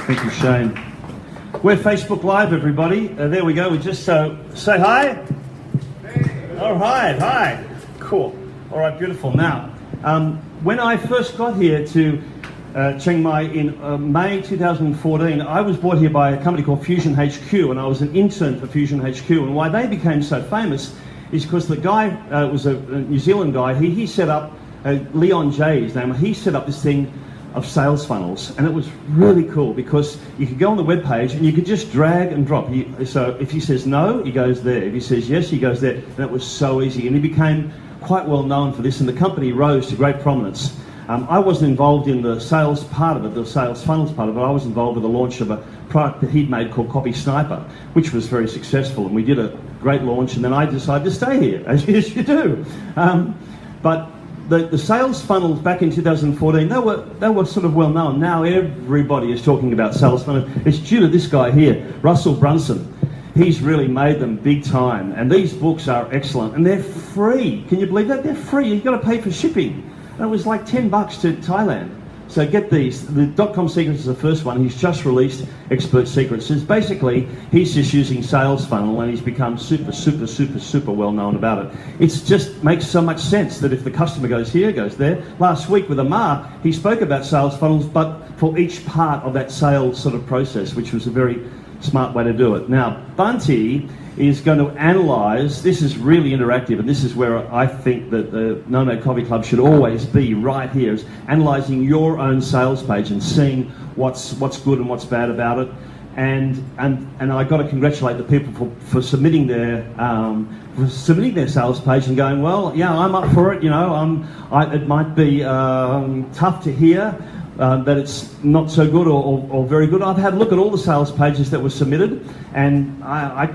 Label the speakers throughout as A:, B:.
A: Thank you, Shane. We're Facebook Live, everybody. There we go. We just say hi. Hey. All right, hi. Cool. All right, beautiful. Now, when I first got here to Chiang Mai in May 2014, I was brought here by a company called Fusion HQ, and I was an intern for Fusion HQ. And why they became so famous is because the guy was a New Zealand guy. He set up, Leon J, his name, he set up this thing of sales funnels, and it was really cool because you could go on the web page and you could just drag and drop. So if he says no, he goes there. If he says yes, he goes there. And it was so easy, and he became quite well known for this, and the company rose to great prominence. I wasn't involved in the sales part of it, the sales funnels part of it. I was involved with the launch of a product that he'd made called Copy Sniper, which was very successful, and we did a great launch, and then I decided to stay here, as you do. But the sales funnels back in 2014, they were sort of well known. Now everybody is talking about sales funnels. It's due to this guy here, Russell Brunson. He's really made them big time, and these books are excellent, and they're free. Can you believe that? They're free. You've got to pay for shipping. And it was like $10 to Thailand. So get these. The .com Secrets is the first one. He's just released Expert Secrets. It's basically, he's just using sales funnel, and he's become super well known about it. It just makes so much sense that if the customer goes here, goes there. Last week with Amar, he spoke about sales funnels, but for each part of that sales sort of process, which was a very smart way to do it. Now, Bunty is going to analyse, this is really interactive, and this is where I think that the Nomad Coffee Club should always be right here, is analysing your own sales page and seeing what's good and what's bad about it. And I got to congratulate the people for submitting their sales page and going, well, yeah, I'm up for it. You know, it might be tough to hear that it's not so good or very good. I've had a look at all the sales pages that were submitted, and I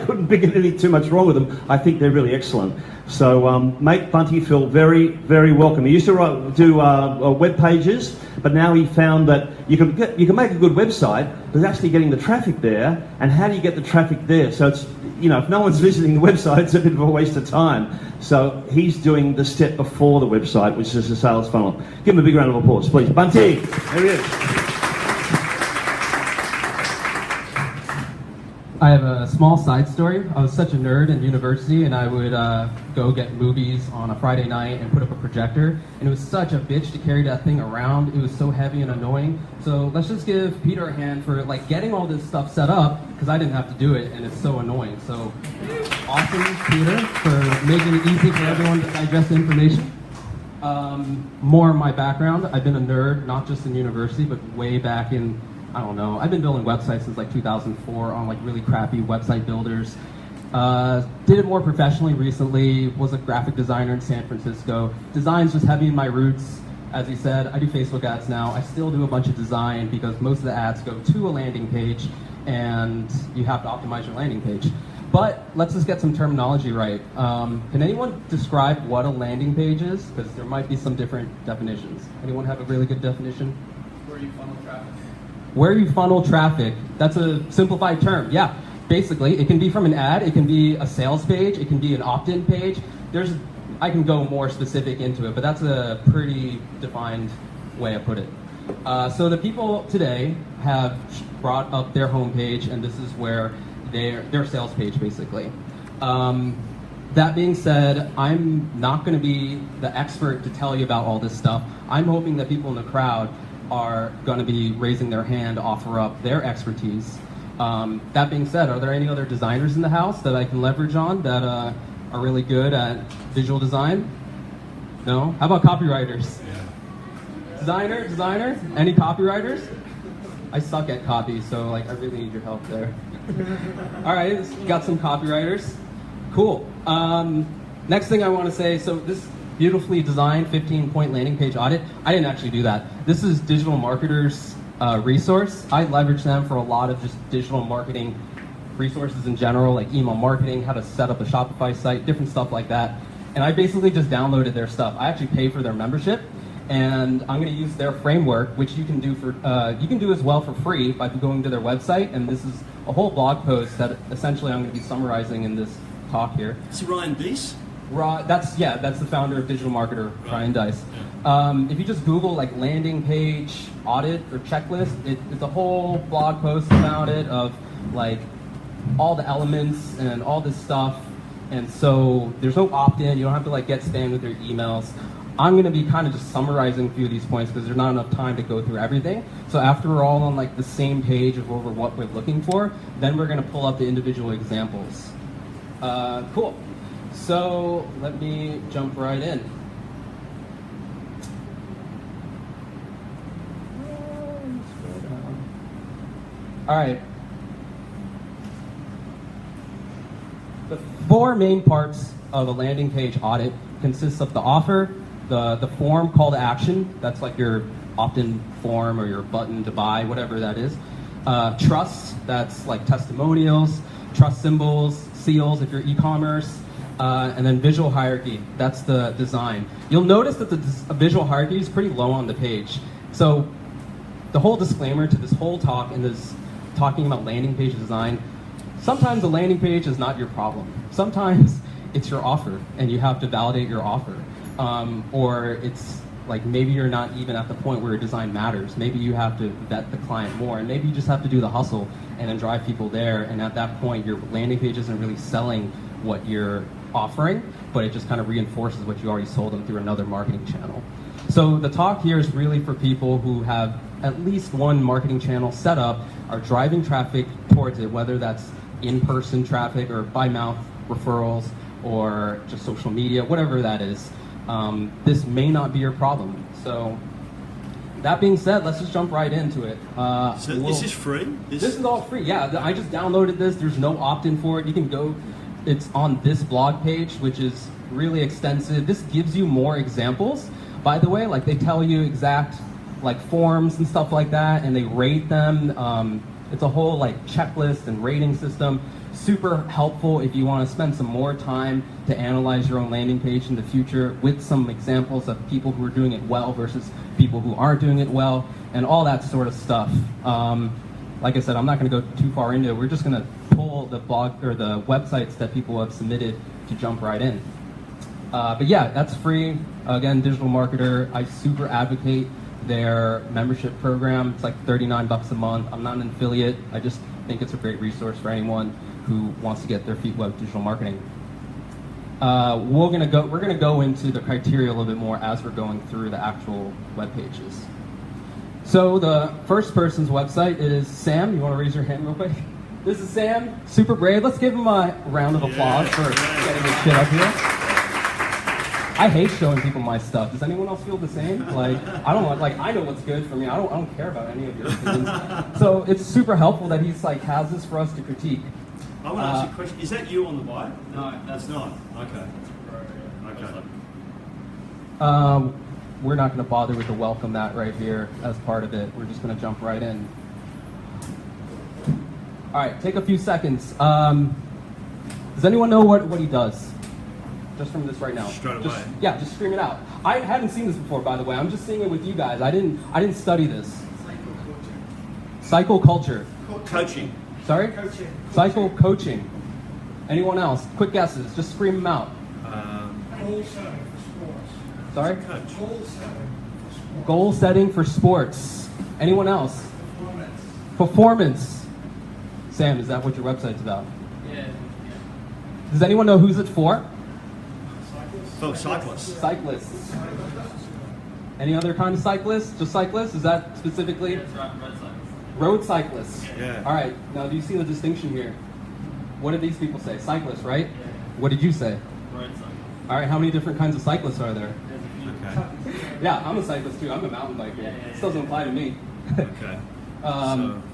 A: couldn't pick anything too much wrong with them. I think they're really excellent. So make Bunty feel very, very welcome. He used to do web pages, but now he found that you can make a good website, but actually getting the traffic there, and how do you get the traffic there? So it's, you know, if no one's visiting the website, it's a bit of a waste of time. So he's doing the step before the website, which is the sales funnel. Give him a big round of applause, please. Bunty, there he is.
B: I have a small side story. I was such a nerd in university, and I would go get movies on a Friday night and put up a projector, and it was such a bitch to carry that thing around. It was so heavy and annoying. So let's just give Peter a hand for like getting all this stuff set up, because I didn't have to do it, and it's so annoying. So awesome, Peter, for making it easy for everyone to digest the information. More on my background. I've been a nerd, not just in university, but way back in, I don't know, I've been building websites since like 2004 on like really crappy website builders. Did it more professionally recently, was a graphic designer in San Francisco. Design's just heavy in my roots. As he said, I do Facebook ads now. I still do a bunch of design because most of the ads go to a landing page, and you have to optimize your landing page. But let's just get some terminology right. Can anyone describe what a landing page is? Because there might be some different definitions. Anyone have a really good definition?
C: Where you funnel traffic.
B: Where you funnel traffic. That's a simplified term. Yeah, basically, it can be from an ad, it can be a sales page, it can be an opt-in page. I can go more specific into it, but that's a pretty defined way I put it. So the people today have brought up their homepage, and this is where their sales page, basically. That being said, I'm not going to be the expert to tell you about all this stuff. I'm hoping that people in the crowd are going to be raising their hand to offer up their expertise. That being said, are there any other designers in the house that I can leverage on that are really good at visual design? No? How about copywriters? Yeah. Designer? Any copywriters? I suck at copy, so like I really need your help there. All right, got some copywriters. Cool. Next thing I want to say, so this beautifully designed 15-point landing page audit, I didn't actually do that. This is Digital Marketer's resource. I leverage them for a lot of just digital marketing resources in general, like email marketing, how to set up a Shopify site, different stuff like that. And I basically just downloaded their stuff. I actually paid for their membership, and I'm going to use their framework, which you can do as well for free by going to their website. And this is a whole blog post that essentially I'm going to be summarizing in this talk here.
A: It's Ryan Deese.
B: That's the founder of Digital Marketer, Brian Dice. If you just Google like landing page audit or checklist, it's a whole blog post about it of like all the elements and all this stuff. And so there's no opt-in. You don't have to like get spammed with your emails. I'm going to be kind of just summarizing a few of these points because there's not enough time to go through everything. So after we're all on like the same page of what we're looking for, then we're going to pull up the individual examples. Cool. So let me jump right in. All right. The four main parts of a landing page audit consists of the offer, the form call to action, that's like your opt-in form or your button to buy, whatever that is. Trust, that's like testimonials, trust symbols, seals if you're e-commerce, and then visual hierarchy, that's the design. You'll notice that the visual hierarchy is pretty low on the page. So the whole disclaimer to this whole talk and this talking about landing page design, sometimes a landing page is not your problem. Sometimes it's your offer and you have to validate your offer. Or it's like maybe you're not even at the point where your design matters. Maybe you have to vet the client more, and maybe you just have to do the hustle and then drive people there. And at that point, your landing page isn't really selling what you're offering, but it just kind of reinforces what you already sold them through another marketing channel. So the talk here is really for people who have at least one marketing channel set up, are driving traffic towards it, whether that's in-person traffic or by mouth referrals or just social media, whatever that is. This may not be your problem. So that being said, let's just jump right into it.
A: Is this free?
B: This is all free. Yeah, I just downloaded this. There's no opt-in for it. You can go. It's on this blog page, which is really extensive. This gives you more examples. By the way, like they tell you exact like forms and stuff like that, and they rate them. It's a whole like checklist and rating system. Super helpful if you want to spend some more time to analyze your own landing page in the future with some examples of people who are doing it well versus people who aren't doing it well and all that sort of stuff. Like I said, I'm not going to go too far into it. We're just going to pull the blog or the websites that people have submitted to jump right in. But yeah, that's free. Again, Digital Marketer, I super advocate their membership program. It's like $39 a month. I'm not an affiliate. I just think it's a great resource for anyone who wants to get their feet wet with digital marketing. We're gonna go into the criteria a little bit more as we're going through the actual web pages. So the first person's website is Sam. You want to raise your hand real quick? This is Sam, super brave. Let's give him a round of applause for getting his shit up here. I hate showing people my stuff. Does anyone else feel the same? Like, I don't want, like, I know what's good for me. I don't care about any of your opinions. So it's super helpful that he's like has this for us to critique.
A: I want to ask you a question. Is that you on the bike?
C: No,
A: that's not. Okay.
B: We're not going to bother with the welcome that right here as part of it. We're just going to jump right in. All right, take a few seconds. Does anyone know what he does? Just from this right now.
A: Straight away.
B: Just scream it out. I hadn't seen this before, by the way. I'm just seeing it with you guys. I didn't study this. Cycle culture.
A: Coaching.
B: Sorry?
C: Coaching.
B: Cycle coaching. Anyone else? Quick guesses. Just scream them out.
C: Goal setting for sports.
B: Sorry?
A: Coach.
C: Goal setting for sports.
B: Goal setting for sports. Anyone else?
C: Performance.
B: Performance. Sam, is that what your website's about?
C: Yeah.
B: Does anyone know who's it for?
A: Oh, cyclists.
B: Cyclists. Any other kind of cyclists? Just cyclists? Is that specifically?
C: It's road cyclists.
B: Road cyclists.
A: Yeah.
B: All right. Now, do you see the distinction here? What did these people say? Cyclists, right?
C: Yeah.
B: What did you say?
C: Road cyclists.
B: All right. How many different kinds of cyclists are there?
C: There's a few.
A: Okay.
B: Yeah, I'm a cyclist too. I'm a mountain biker.
C: Yeah.
B: This doesn't apply to me.
A: Okay.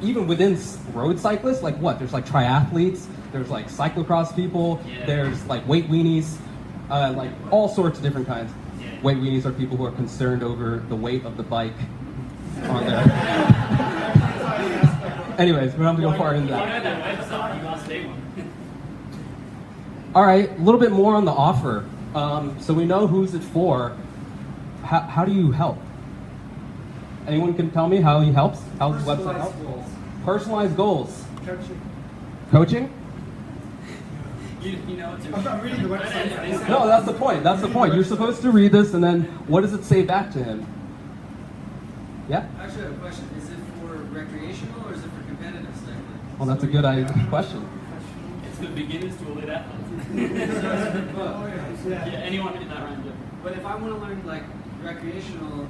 B: Even within road cyclists, like what? There's like triathletes. There's like cyclocross people.
C: Yeah.
B: There's like weight weenies. Like all sorts of different kinds.
C: Yeah.
B: Weight weenies are people who are concerned over the weight of the bike on there. Anyways, we don't have to go far into that.
C: website, you must do one.
B: All right, a little bit more on the offer. So we know who's it for. How do you help? Anyone can tell me how he helps? How does the website help?
C: Goals.
B: Personalized goals.
C: Coaching.
B: Coaching?
C: You know what to
D: I'm not reading the website.
B: No, that's the point. That's the point. You're supposed to read this, and then what does it say back to him? Yeah?
E: I actually have a question. Is it for recreational or is it for competitive cycling?
B: Well, that's a good question.
C: It's for beginners to elite athletes. Yeah, anyone in that range.
E: But if I want to learn like recreational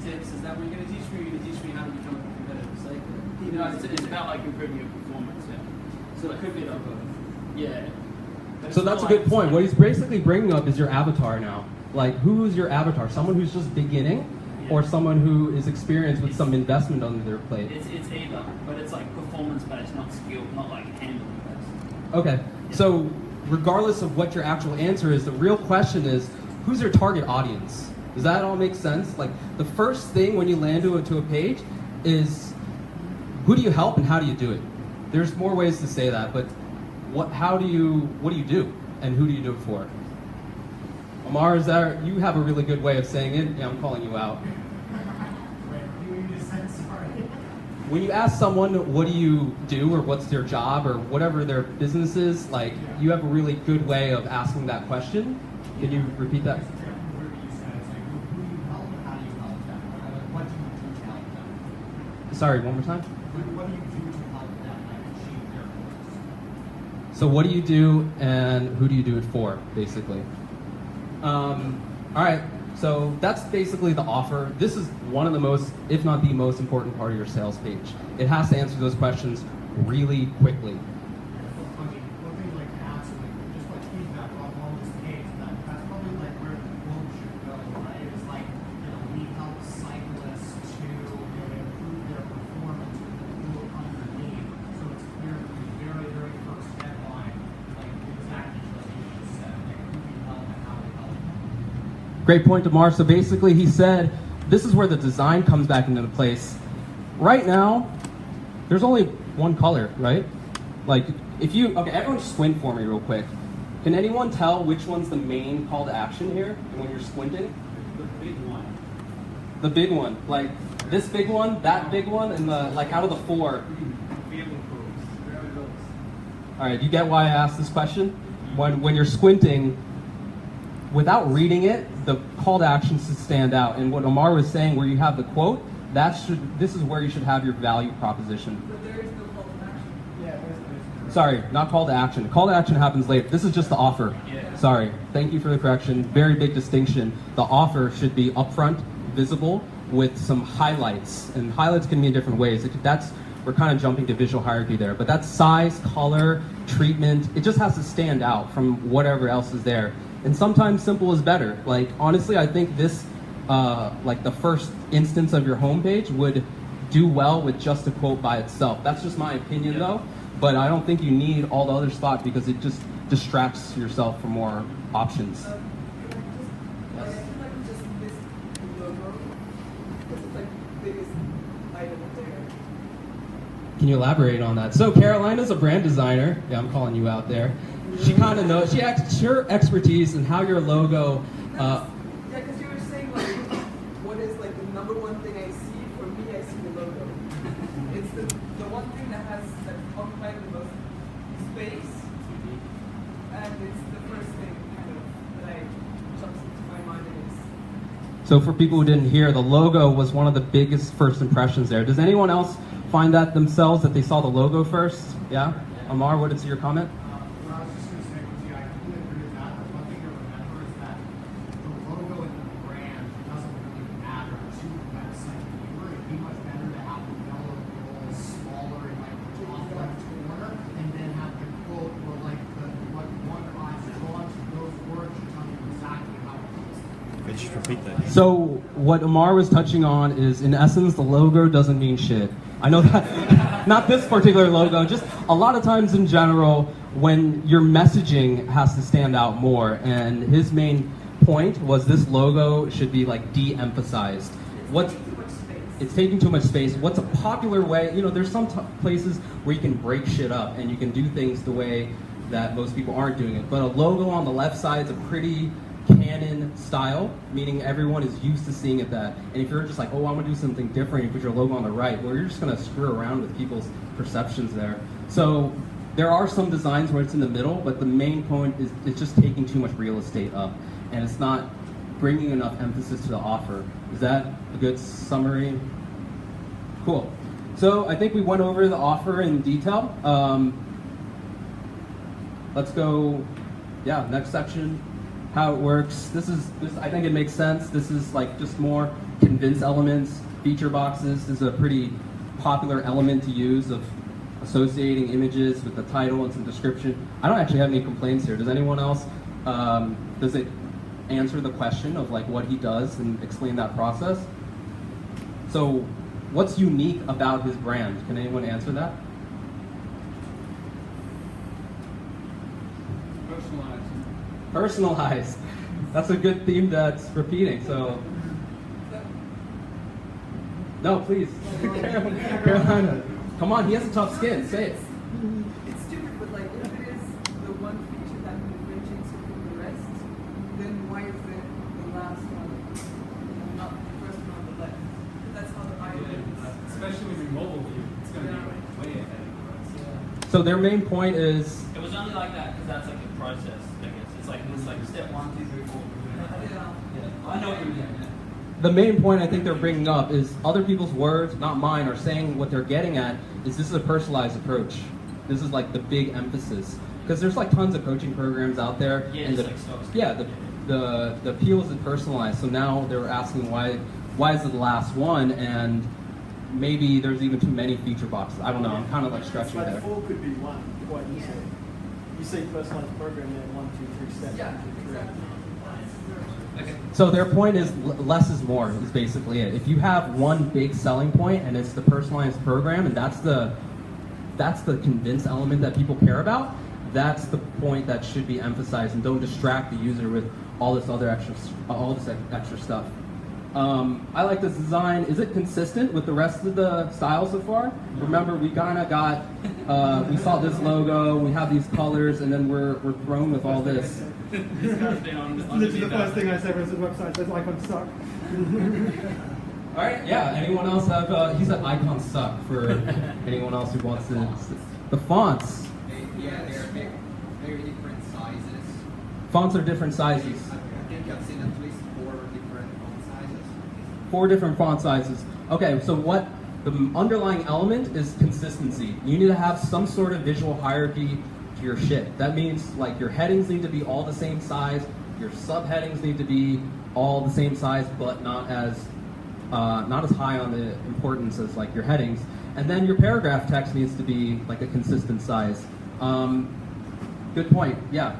E: tips, is that what you're going to teach me? Or you're going to teach me how to become a competitive cycler?
C: You know, it's about like improving your performance. Yeah. So it could be like yeah. But
B: So
C: it's
B: that's a
C: not
B: good
C: like-
B: point. What he's basically bringing up is your avatar now. Like, who is your avatar? Someone who's just beginning, or someone who is experienced with some investment under their plate?
C: It's either, but it's like performance based, not skill, not like handling based.
B: Okay, so regardless of what your actual answer is, the real question is, who's your target audience? Does that all make sense? Like, the first thing when you land into a page is, who do you help and how do you do it? There's more ways to say that, but what do you do and who do you do it for? Omar, you have a really good way of saying it. Yeah, I'm calling you out. When you ask someone what do you do or what's their job or whatever their business is, like, you have a really good way of asking that question. Can you repeat that? Sorry, one more time. So what do you do and who do you do it for, basically? All right, so that's basically the offer. This is one of the most, if not the most important part of your sales page. It has to answer those questions really quickly. Great point, Demar. So basically he said, this is where the design comes back into place. Right now, there's only one color, right? Like, okay, everyone squint for me real quick. Can anyone tell which one's the main call to action here when you're squinting?
C: The big one.
B: The big one, like this big one, that big one, and like out of the four. All right, you get why I asked this question? When you're squinting, without reading it, the call to action should stand out. And what Omar was saying, where you have the quote, this is where you should have your value proposition.
E: But there is no call to action. Yeah,
B: Sorry, not call to action. Call to action happens later. This is just the offer.
C: Yeah.
B: Sorry. Thank you for the correction. Very big distinction. The offer should be upfront, visible, with some highlights. And highlights can mean different ways. We're kind of jumping to visual hierarchy there. But that's size, color, treatment. It just has to stand out from whatever else is there. And sometimes simple is better. Like, honestly, I think this, like the first instance of your homepage would do well with just a quote by itself. That's just my opinion though, but I don't think you need all the other spots because it just distracts yourself from more options. Can you elaborate on that? So Carolina's a brand designer. Yeah, I'm calling you out there. She kind of knows, her expertise in how your logo,
F: yeah, because you were saying like, what is like the number one thing I see? For me, I see the logo. It's the one thing that occupies the most space, and it's the first thing kind of that jumps into my mind.
B: So for people who didn't hear, the logo was one of the biggest first impressions there. Does anyone else find that themselves, that they saw the logo first? Yeah? Amar, what is your comment?
D: I was just going to say, I completely agree with that. But one thing to remember is that the logo and the brand doesn't really matter to the website viewer. It'd be much better to have the yellow roll smaller in like the top left corner, and then have the quote or like what one eye's drawn to those words to tell you exactly how it looks.
A: Okay, just repeat that.
B: So what Amar was touching on is, in essence, the logo doesn't mean shit. I know that, not this particular logo, just a lot of times in general, when your messaging has to stand out more, and his main point was this logo should be like de-emphasized. It's taking too much space. What's a popular way? You know, there's some places where you can break shit up and you can do things the way that most people aren't doing it. But a logo on the left side is a pretty canon style, meaning everyone is used to seeing it that. And if you're just like, oh, I'm gonna do something different, you put your logo on the right, well, you're just gonna screw around with people's perceptions there. So There are some designs where it's in the middle, but the main point is it's just taking too much real estate up, and it's not bringing enough emphasis to the offer. Is that a good summary? Cool. So I think we went over the offer in detail. Let's go, next section. How it works. This I think it makes sense. This is like just more convince elements, feature boxes. This is a pretty popular element to use of associating images with the title and some description. I don't actually have any complaints here. Does anyone else? Does it answer the question of like what he does and explain that process? So what's unique about his brand? Can anyone answer that? Personalized. That's a good theme that's repeating. So, no, please, Carolina. Come on, he has a tough skin. Say it.
F: It's stupid, but like if it is the one feature that differentiates you from the rest, then why is it the last one, and not the first one on the left? Because that's how the eye is.
C: Especially with your mobile view, it's going to be like way ahead of us.
B: So their main point is.
C: It was only like that because that's like the process. I guess it's like step 1, 2, 3, 4. Yeah. I know what you're doing.
B: The main point I think they're bringing up is other people's words, not mine, are saying what they're getting at is this is a personalized approach. This is like the big emphasis. Because there's like tons of coaching programs out there.
C: Yeah,
B: and the appeal isn't personalized. So now they're asking why is it the last one, and maybe there's even too many feature boxes. I don't know, I'm kind of like stretching
G: By
B: there.
G: default could be one, quite easily. You say personalized program, then 1, 2, 3 steps.
F: Yeah,
G: 1, 2, 3.
F: exactly.
B: So their point is less is more is basically it. If you have one big selling point and it's the personalized program, and that's the convince element that people care about, that's the point that should be emphasized, and don't distract the user with all this extra stuff. I like this design. Is it consistent with the rest of the styles so far? Remember, we kind of got, we saw this logo, we have these colors, and then we're thrown with all this.
G: Literally the first thing I said was the website says icons suck.
B: All right, yeah. Anyone else have? He said icons suck for anyone else who wants to. The fonts.
H: Yeah, they're very different sizes.
B: Fonts are different sizes.
H: I think I've seen at least 4 different font sizes.
B: 4 different font sizes. Okay, so what the underlying element is consistency. You need to have some sort of visual hierarchy to your shit. That means like your headings need to be all the same size, your subheadings need to be all the same size, but not as high on the importance as like your headings. And then your paragraph text needs to be like a consistent size. Good point. Yeah.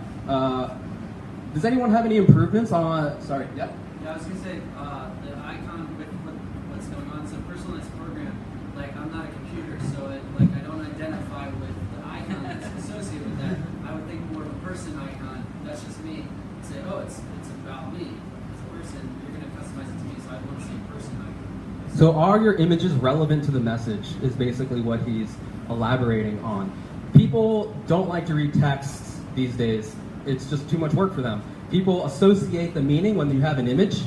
B: Does anyone have any improvements on? Sorry. Yeah.
E: Yeah, I was gonna say the icon with what's going on. So personalized program, like I'm not a computer, so like I don't identify with the icon that's associated with that. I would think more of a person icon. That's just me. Say, oh, it's about me as a person. You're gonna customize it to me, so I want to see a person icon.
B: So are your images relevant to the message is basically what he's elaborating on. People don't like to read texts these days. It's just too much work for them. People associate the meaning when you have an image.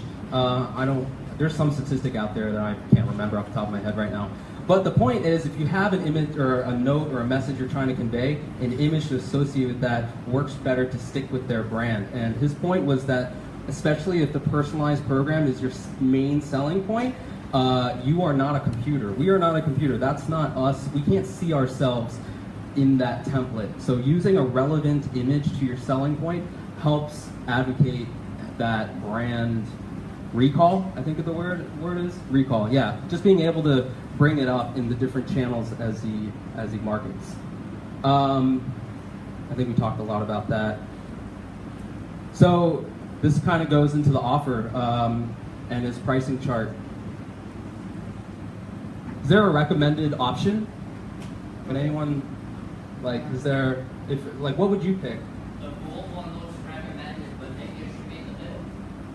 B: There's some statistic out there that I can't remember off the top of my head right now. But the point is, if you have an image or a note or a message you're trying to convey, an image to associate with that works better to stick with their brand. And his point was that, especially if the personalized program is your main selling point, you are not a computer. We are not a computer. That's not us. We can't see ourselves in that template. So using a relevant image to your selling point helps advocate that brand recall. I think the word is recall. Yeah, just being able to bring it up in the different channels as he markets. I think we talked a lot about that. So this kind of goes into the offer and his pricing chart. Is there a recommended option? Can anyone, like, is there, what would you pick?
C: The gold one looks recommended, but maybe it should be in the middle.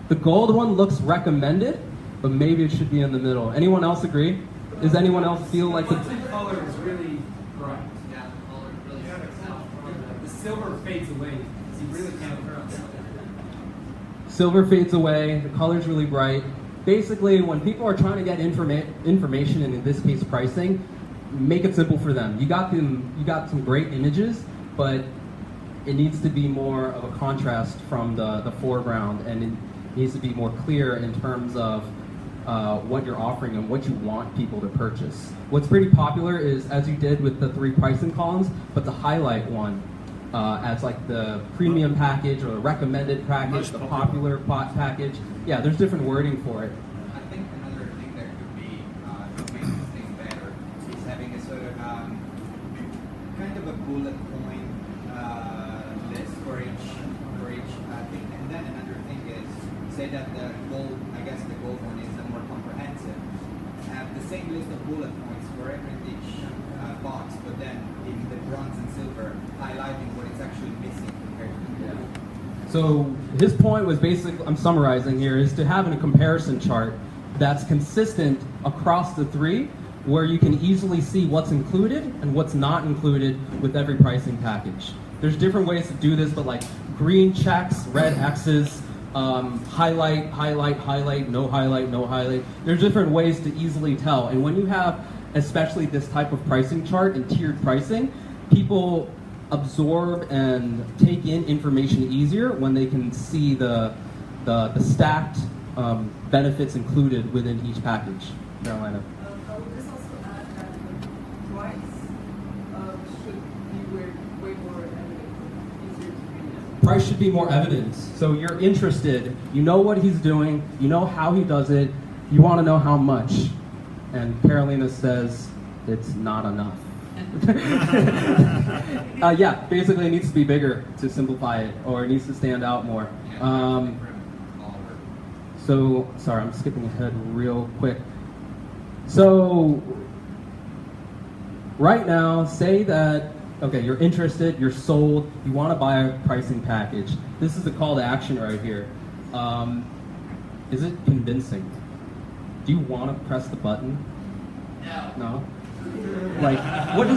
B: The gold one looks recommended, but maybe it should be in the middle. Anyone else agree? Does anyone else feel like
I: The color is really bright.
H: Yeah, the color really sticks out.
I: The silver fades away. So you really can't tell.
B: silver fades away, the color's really bright. Basically, when people are trying to get information, and in this case pricing, make it simple for them. You got some great images, but it needs to be more of a contrast from the foreground, and it needs to be more clear in terms of what you're offering and what you want people to purchase. What's pretty popular is, as you did with the 3 pricing columns, but the highlight one as like the premium package or the recommended package, the popular package. Yeah, there's different wording for it.
H: I think another thing that could be to make this thing better is having a sort of kind of a bullet point list for each thing. And then another thing is, say that the gold, I guess the gold one is the more comprehensive. Have the same list of bullet points for each box, but then in the bronze and silver, highlighting what it's actually missing compared to the gold.
B: So his point was basically, I'm summarizing here, is to have a comparison chart that's consistent across the 3, where you can easily see what's included and what's not included with every pricing package. There's different ways to do this, but like green checks, red X's, highlight, highlight, highlight, no highlight, no highlight. There's different ways to easily tell. And when you have especially this type of pricing chart and tiered pricing, people absorb and take in information easier when they can see the stacked benefits included within each package. Carolina.
F: I would just also add that the price should be way more evident, easier to read.
B: Price should be more evident. So you're interested, you know what he's doing, you know how he does it, you want to know how much. And Carolina says it's not enough. Yeah, basically it needs to be bigger to simplify it, or it needs to stand out more. So, sorry, I'm skipping ahead real quick. So, right now, say that, okay, you're interested, you're sold, you want to buy a pricing package. This is the call to action right here. Is it convincing? Do you want to press the button? No? Like, what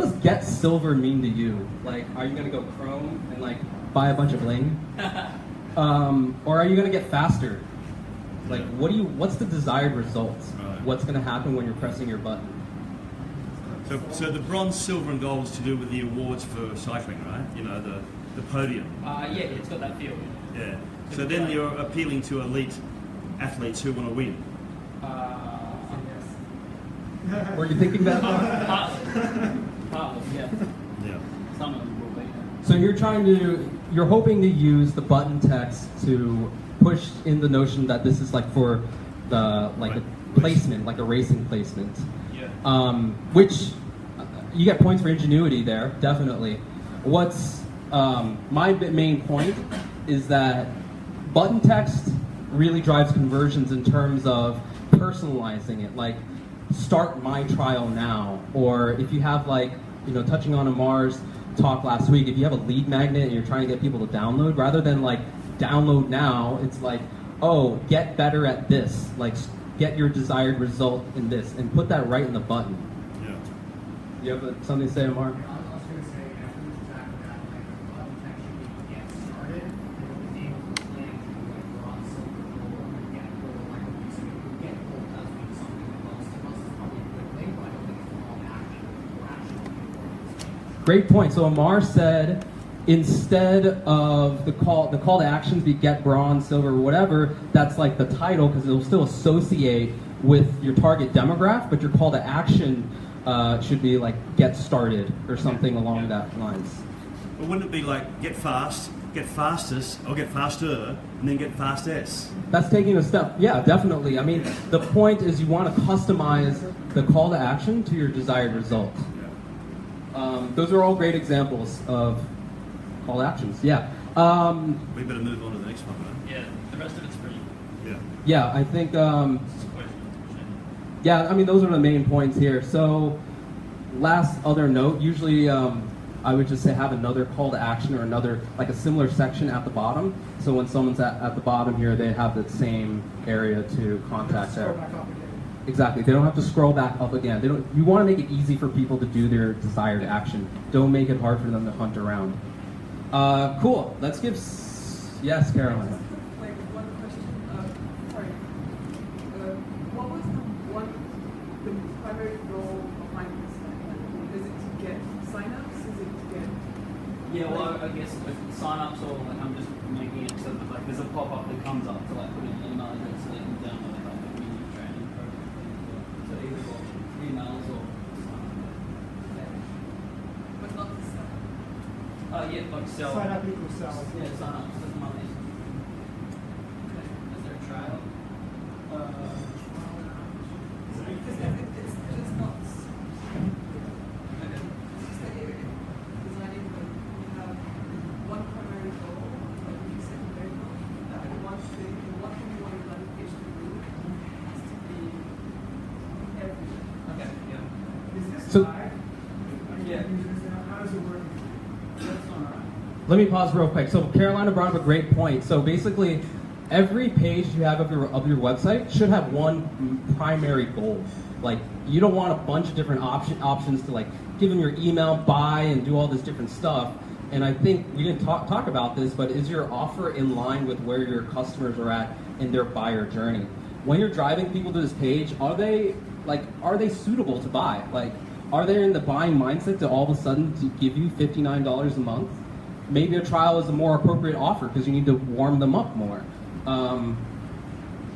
B: does get silver mean to you? Like, are you gonna go Chrome and like buy a bunch of bling? Or are you gonna get faster? Like, what's the desired result?
A: Right.
B: What's gonna happen when you're pressing your button?
A: So the bronze, silver, and gold is to do with the awards for cycling, right? You know, the podium.
C: Yeah, it's got that feel.
A: Yeah. So then you're appealing to elite athletes who want to win.
B: Were you thinking that?
C: Partly, yeah.
A: Yeah.
C: Some of them will be.
B: So you're hoping to use the button text to push in the notion that this is like for the a placement, like a racing placement.
C: Yeah.
B: Which you get points for ingenuity there, definitely. What's my main point is that button text really drives conversions in terms of personalizing it, like start my trial now, or if you have like, touching on Amar's talk last week, if you have a lead magnet and you're trying to get people to download, rather than like download now, it's like, oh, get better at this, like get your desired result in this, and put that right in the button.
A: Yeah.
B: You have something to say, Amar?
D: I was going to say, after this exactly that, like, the button text should be get started, and it was able to plan to like bronze, silver, gold, and get gold, like what you said, get gold does mean something to most of us. It's probably a good thing, but I don't think it's a call to action or actually important.
B: Great point. So Amar said, instead of the call to actions be get bronze, silver, whatever, that's like the title, because it'll still associate with your target demographic, but your call to action should be like get started or something along that lines.
A: But wouldn't it be like get fast, get fastest, or get faster, and then get fastest?
B: That's taking a step. Yeah, definitely. I mean, the point is you want to customize the call to action to your desired result. Those are all great examples of call to actions. Yeah.
A: We better move on to the next one, right?
C: Yeah, the rest of it's free.
A: Yeah.
B: Yeah, I think. Yeah, I mean, those are the main points here. So, last other note, usually I would just say have another call to action or another, like a similar section at the bottom. So when someone's at the bottom here, they have the same area to contact
D: Scroll
B: there.
D: back up again.
B: Exactly. They don't have to scroll back up again. You want to make it easy for people to do their desired action. Don't make it hard for them to hunt around. Cool. Let's give... Yes, Caroline.
F: Like one question. Sorry. What was the primary goal behind this?
C: Yeah, well, I guess with sign-ups or like I'm just making it so that like there's a pop-up that comes up to like put in an email address so they can download like a mini training program. So either or emails or
F: But not to sell.
C: yeah, like sell.
D: Sign up equals sell.
C: Yeah, sign-ups with money.
E: Okay. Is there a trial?
F: Because it's not. It's just like designing you have one primary goal, like you secondary goal. That one thing you want your landing page to do has to be everywhere.
C: Okay, yeah.
D: Is this
B: So-
D: live?
C: Yeah.
D: How does it work?
C: That's all right.
B: Let me pause real quick. So Carolina brought up a great point. So basically, every page you have of your website should have one primary goal. Like, you don't want a bunch of different options to like give them your email, buy, and do all this different stuff. And I think we didn't talk about this, but is your offer in line with where your customers are at in their buyer journey? When you're driving people to this page, are they suitable to buy? Like, are they in the buying mindset to all of a sudden to give you $59 a month? Maybe a trial is a more appropriate offer because you need to warm them up more.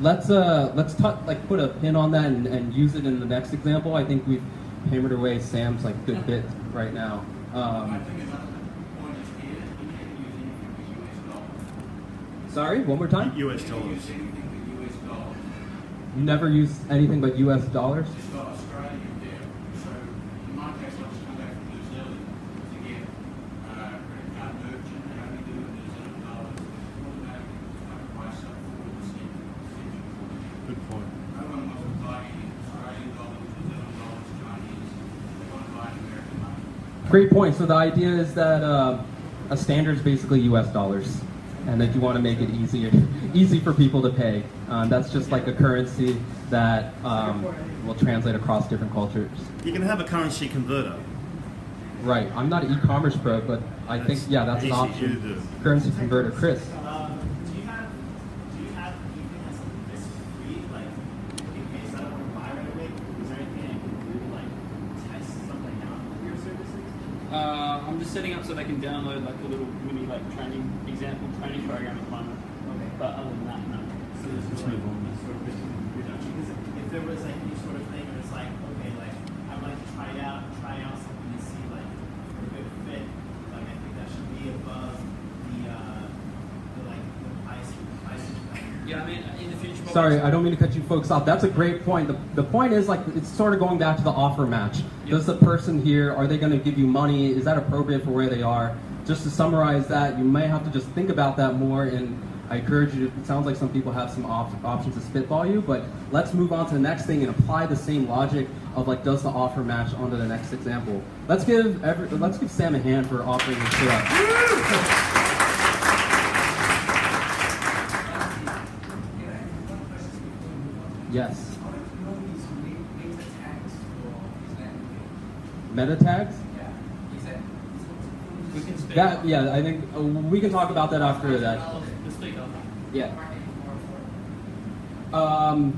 B: Let's put a pin on that and use it in the next example. I think we've hammered away Sam's like good bit right now.
J: I think another point is here, you can't use anything with US dollars.
B: Sorry, one more time.
A: US
J: You can't
A: dollars.
J: use anything with US dollars.
B: You never use anything but US dollars?
J: It's got Australian there. So in my case, I just come back from New Zealand to get credit card merchant, and only do it in New Zealand dollars. Automatically, my price up 4%.
A: Good point.
J: No one wants to buy Australian dollars, New Zealand dollars, Chinese. They want to buy American money.
B: Great point. So the idea is that a standard is basically US dollars, and that you want to make it easy for people to pay. That's just like a currency that will translate across different cultures.
A: You can have a currency converter.
B: Right. I'm not an e-commerce pro, but I think that's an
A: easy
B: option.
A: to do.
B: Currency converter, Chris.
K: Do you have anything that's risk free, like in case I don't want to buy right away? Is there anything I can do to like test something out with your services?
C: I'm just setting up so they can download like a little mini like training training program at the moment.
K: Okay.
C: But other than that, no.
K: So there's
A: Let's
K: like
A: move on.
K: sort of risk reduction. Because if there was like any sort of thing where it's like, okay, like I'd like to try out something and see like a good fit, like I think that should be above the price.
C: Yeah, I mean in the future.
B: Sorry, I don't mean to cut you folks off. That's a great point. The point is like it's sort of going back to the offer match. Does the person here, are they going to give you money? Is that appropriate for where they are? Just to summarize that, you may have to just think about that more, and I encourage you, it sounds like some people have some options to spitball you, but let's move on to the next thing and apply the same logic of like, does the offer match onto the next example? Let's give Sam a hand for offering this shit up. Yes. Meta tags?
C: We can speak.
B: I think we can talk about that after that.
C: Let's speak up.
B: Yeah. All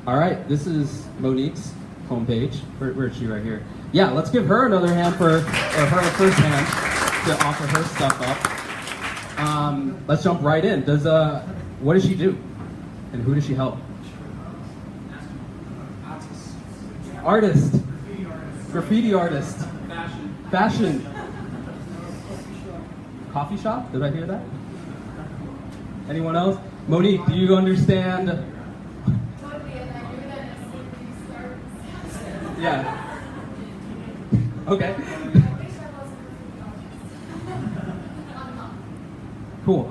B: right, this is Monique's homepage. Where is she? Right here. Yeah, let's give her another hand for her first hand to offer her stuff up. Let's jump right in. What does she do, and who does she help? Artist. Graffiti artist. Fashion. Coffee shop? Did I hear that? Anyone else? Monique, do you understand?
L: Totally, and I knew that as soon as you start.
B: Yeah. Okay.
L: I wish I was a I'm not.
B: Cool.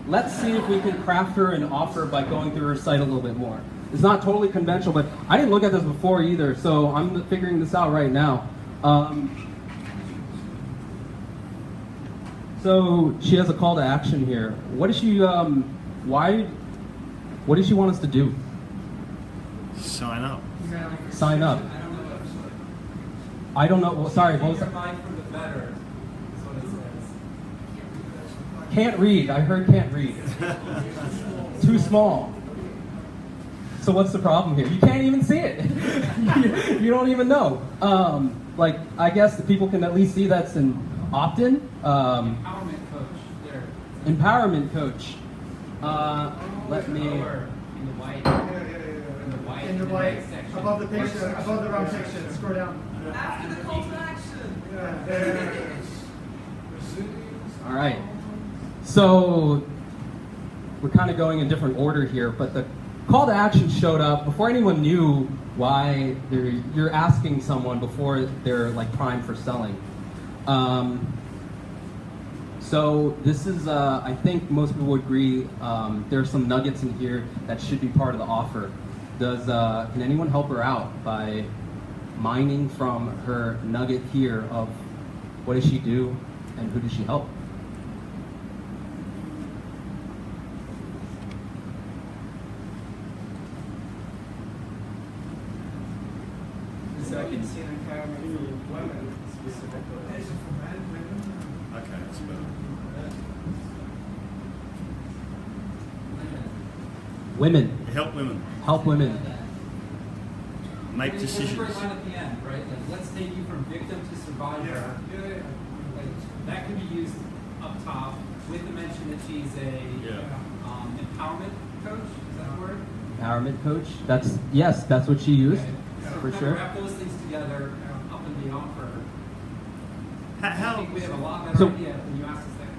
B: Let's see if we can craft her an offer by going through her site a little bit more. It's not totally conventional, but I didn't look at this before either, so I'm figuring this out right now. So she has a call to action here. What does she? What does she want us to do?
A: Sign up.
B: Sign up. I don't know. Well, sorry. What was that? Can't read. I heard can't read. Too small. So what's the problem here? You can't even see it. You don't even know. like, I guess the people can at least see that's an opt-in.
I: Empowerment coach there.
B: Empowerment coach. Let me.
I: In the white. In the white.
D: In the
I: next
D: white,
I: section.
D: above the picture, above the wrong section, scroll down.
F: After the call to action.
D: Yeah, there it is.
B: All right. So we're kind of going in different order here, but the call to action showed up before anyone knew why you're asking someone before they're like primed for selling. So this is, I think most people would agree, there's some nuggets in here that should be part of the offer. Can anyone help her out by mining from her nugget here of what does she do and who does she help?
G: So I can see an empowerment for women specifically.
J: Okay, that's better.
B: Women.
J: Help women
B: Help women.
J: make
I: There's a
J: decisions.
I: great line at the end, right? Like, let's take you from victim to survivor. Like, that could be used up top with the mention that she's a empowerment coach. Is that a word?
B: Empowerment coach. Yes, that's what she used.
I: Okay. So
B: For
I: kind of
B: sure.
I: wrap those things together up in the offer. I
J: How
I: think we have a lot better
B: So-
I: idea when you ask us that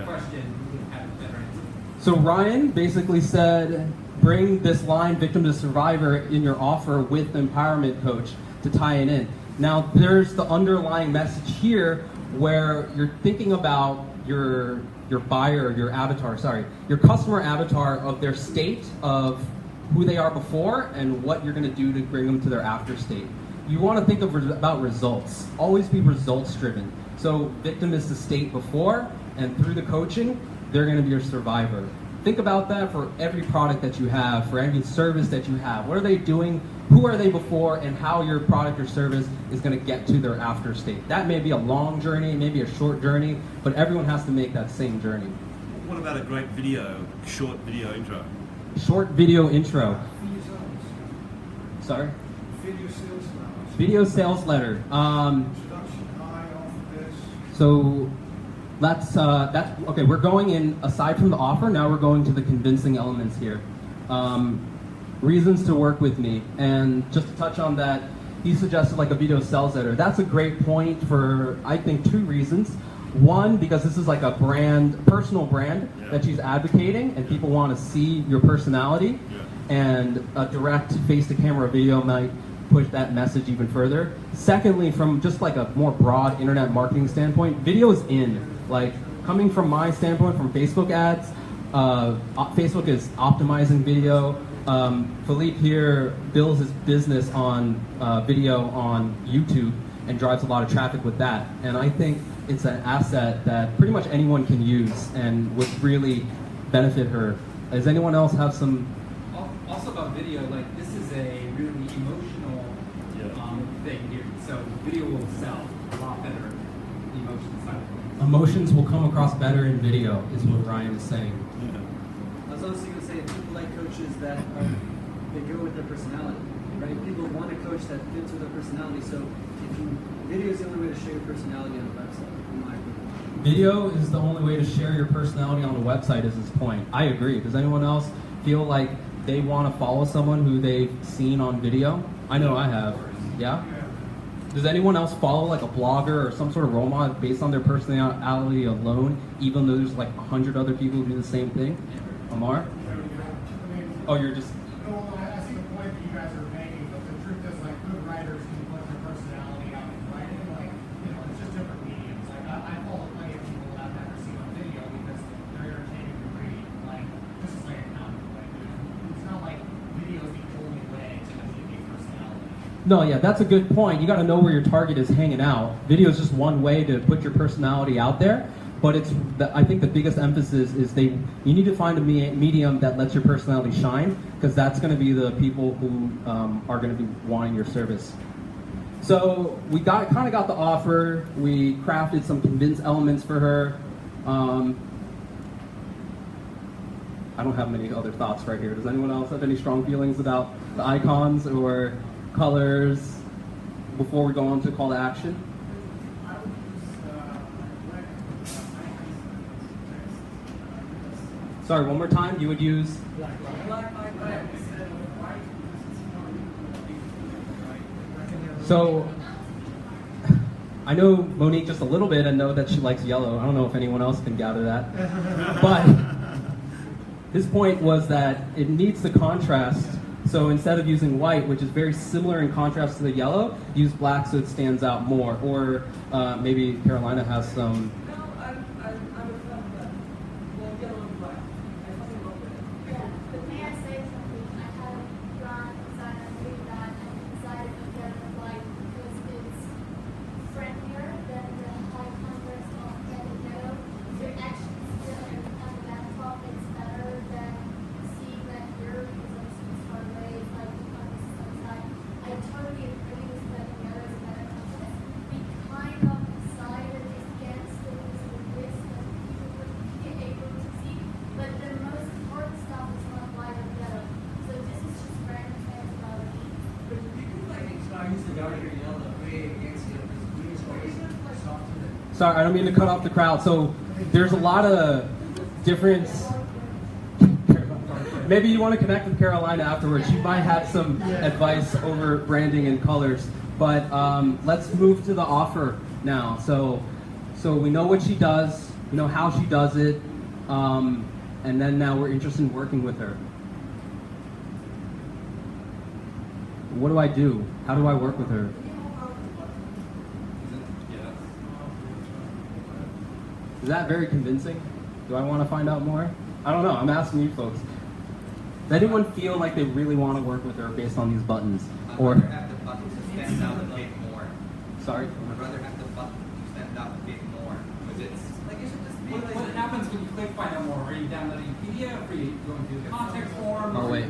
I: question. We would have a better answer.
B: So Ryan basically said, bring this line, victim to survivor, in your offer with the empowerment coach to tie it in. Now, there's the underlying message here where you're thinking about your buyer, your avatar, your customer avatar of their state of who they are before and what you're going to do to bring them to their after state. You want to think about results. Always be results driven. So victim is the state before, and through the coaching, they're going to be your survivor. Think about that for every product that you have, for every service that you have. What are they doing? Who are they before? And how your product or service is going to get to their after state. That may be a long journey, maybe a short journey, but everyone has to make that same journey.
J: What about a great short video intro?
B: Short video intro. Sorry? Video sales letter. So that's okay. We're going in aside from the offer. Now we're going to the convincing elements here. Reasons to work with me, and just to touch on that, he suggested like a video sales letter. That's a great point for I think 2 reasons. One, because this is like a personal brand that she's advocating, and people want to see your personality, and a direct face-to-camera video might push that message even further. Secondly, from just like a more broad internet marketing standpoint, video is in. Like, coming from my standpoint, from Facebook ads, Facebook is optimizing video. Philippe here builds his business on video on YouTube and drives a lot of traffic with that. And I think it's an asset that pretty much anyone can use and would really benefit her. Does anyone else have some?
I: Also about video, like this is a really emotional thing here. So video will sell a lot better the emotion side of things.
B: Emotions will come across better in video, is what Ryan is saying.
E: I was also going to say, people like coaches that they go with their personality, right? People want a coach that fits with their personality. So video is the only way to show your personality on a website, in my opinion.
B: Video is the only way to share your personality on the website, is his point. I agree. Does anyone else feel like they want to follow someone who they've seen on video? I know I have. Yeah? Does anyone else follow like a blogger or some sort of role model based on their personality alone, even though there's like 100 other people who do the same thing? Amar? Oh, you're just...
D: No, I see the point that you guys are making, but the truth is, like, good writers can put their personality out in writing. Like, it's just different mediums. Like, I follow plenty of people that I've never seen on video because they're entertaining to read. Like, this is like a comic book. It's not like video is the only way to communicate personality.
B: No, yeah, that's a good point. You got to know where your target is hanging out. Video is just one way to put your personality out there. But I think the biggest emphasis is you need to find a medium that lets your personality shine, because that's going to be the people who are going to be wanting your service. So we kind of got the offer. We crafted some convince elements for her. I don't have many other thoughts right here. Does anyone else have any strong feelings about the icons or colors? before we go on to call to action?
D: I would use black.
B: Sorry, one more time. You would use.
D: Black.
B: So, I know Monique just a little bit and know that she likes yellow. I don't know if anyone else can gather that. But his point was that it needs the contrast. So instead of using white, which is very similar in contrast to the yellow, use black so it stands out more. Or maybe Carolina has some.
F: No, I'm a fan of that. The yellow and black. I fucking love it.
L: Yeah, but may I say something? I had a brand designer read that and decided to get it white because it's friendlier than the high contrast of red and yellow. Your actions still on the laptop, it's better than seeing that here because it's far away, it's like the contrast is outside. I totally agree with red and yellow is better contrast. We kind of decided against the use of this that people would be able to see, but the most important stuff is not white and yellow. So this is just random facts about me.
E: But you could like use the darker yellow way against it because green is always softer than.
B: Sorry, I don't mean to cut off the crowd. So there's a lot of difference. Maybe you want to connect with Carolina afterwards. She might have some advice over branding and colors. But let's move to the offer now. So we know what she does, we know how she does it, and then now we're interested in working with her. What do I do? How do I work with her? Is that very convincing? Do I want to find out more? I don't know. I'm asking you folks. Does anyone feel like they really want to work with her based on these buttons?
H: I'd
B: Or
H: rather have the button to stand out a bit more.
B: sorry?
H: I'd rather have the button to stand out a bit more because it's
E: Like it should just be
I: What,
E: like.
I: what happens when you click find out more? Are you downloading a PDF? Are you going through the contact form?
B: Oh,
I: Or
B: wait.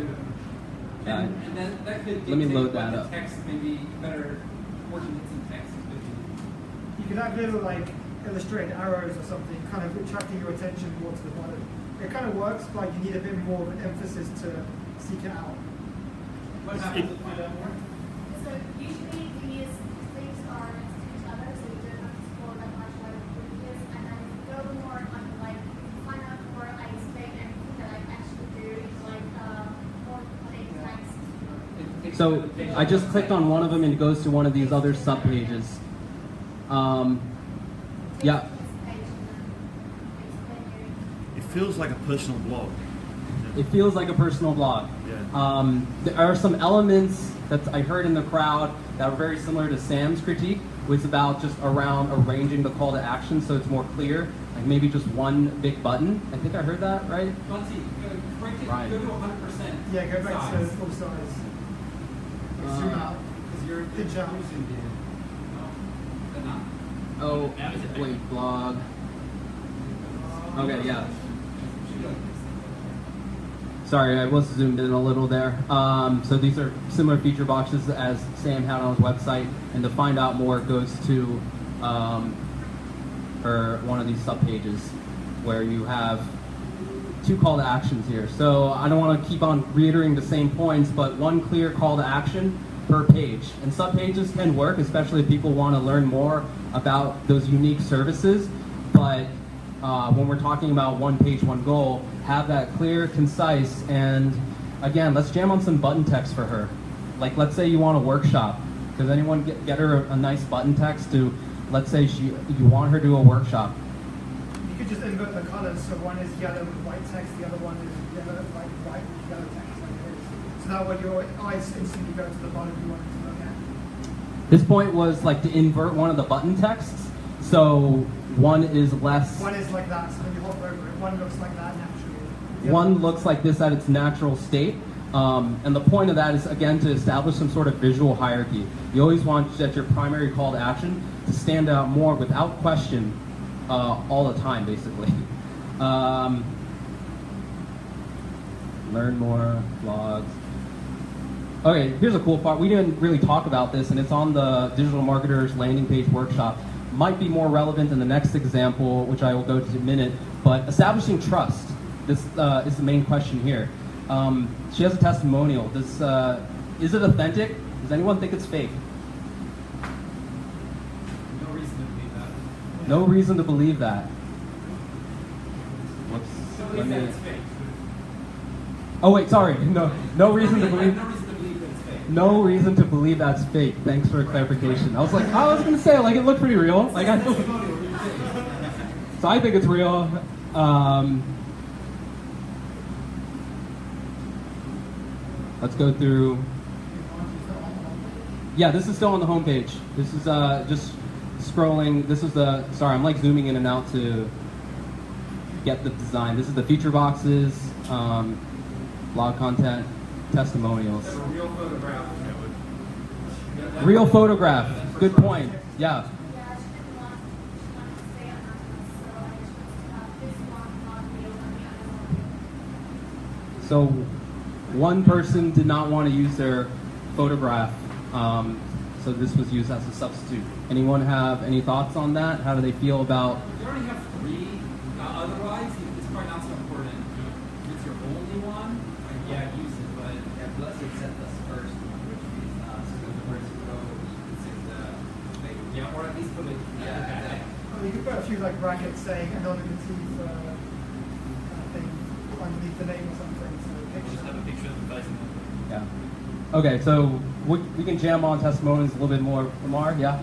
I: And then that could
B: Let me
I: dictate
B: load
I: what
B: that
I: the
B: up.
I: text maybe better working with some text could be.
D: You could have little like illustrated arrows or something, kind of attracting your attention more to the button. It kind of works, but you need a bit more of an emphasis to seek it out.
I: What happens to find out more?
L: So usually these things are next to each other, so you don't have to scroll that much like previous. And then if you go more on like find out more, I explain everything that I actually do, like more plain text.
B: So I just clicked on one of them and it goes to one of these other subpages. Yeah.
A: It feels like a personal blog.
B: It feels like a personal blog.
A: Yeah.
B: There are some elements that I heard in the crowd that were very similar to Sam's critique, was about just around arranging the call to action so it's more clear, like maybe just one big button. I think I heard that, right?
I: Let's see,
B: Right.
I: go to 100%.
D: Yeah, go back to
I: size.
D: full size. Zoom out.
I: Because you're
D: Pinch out.
I: zoomed in. No, they're not.
B: Oh, wait, blog. Okay, yeah. Sorry, I was zoomed in a little there. So these are similar feature boxes as Sam had on his website, and to find out more, it goes to or one of these subpages where you have two call to actions here. So I don't want to keep on reiterating the same points, but one clear call to action per page. And subpages can work, especially if people want to learn more about those unique services. But when we're talking about one page, one goal, have that clear, concise, and again, let's jam on some button text for her. Like, let's say you want a workshop. Does anyone get her a nice button text to, let's say you want her to do a workshop?
D: You could just invert the colors, so one is yellow with white text, the other one is yellow, white with yellow text, like this. So that way your eyes instantly go to the bottom you want it to look at.
B: This point was like to invert one of the button texts, so one is less.
D: One is like that, so when you hover over it, one looks like that naturally. The
B: One
D: other-
B: looks like this at its natural state. And the point of that is, again, to establish some sort of visual hierarchy. You always want that your primary call to action to stand out more without question all the time, basically. Learn more, blogs. Okay, here's a cool part. We didn't really talk about this, and it's on the Digital Marketers landing page workshop. Might be more relevant in the next example, which I will go to in a minute, but establishing trust. This is the main question here. She has a testimonial. Is it authentic? Does anyone think it's fake? No reason to believe that. Whoops. Let me... Oh wait, sorry. No reason to believe. No reason to believe that's fake. Thanks for clarification. I was gonna say, like, it looked pretty real. Like, so I think it's real. Let's go through. Yeah, this is still on the homepage. This is just scrolling. This is the. Sorry, I'm like zooming in and out to get the design. This is the feature boxes, blog content, testimonials.
I: That's a real photograph.
B: Real photograph. Good point. Yeah. So one person did not want to use their photograph, so this was used as a substitute. Anyone have any thoughts on that? How do they feel about?
I: You already have 3. Otherwise, it's probably not so important. If it's your only one, like, yeah, use it. But
H: Plus it set us first, which means so the first row is
I: yeah, or at least put it.
H: yeah.
M: Well, you could put a few like brackets saying anonymity for kind of thing underneath the name or something. So
C: Just have a picture of the face.
B: Yeah. Okay, so we can jam on testimonials a little bit more. Amar, yeah.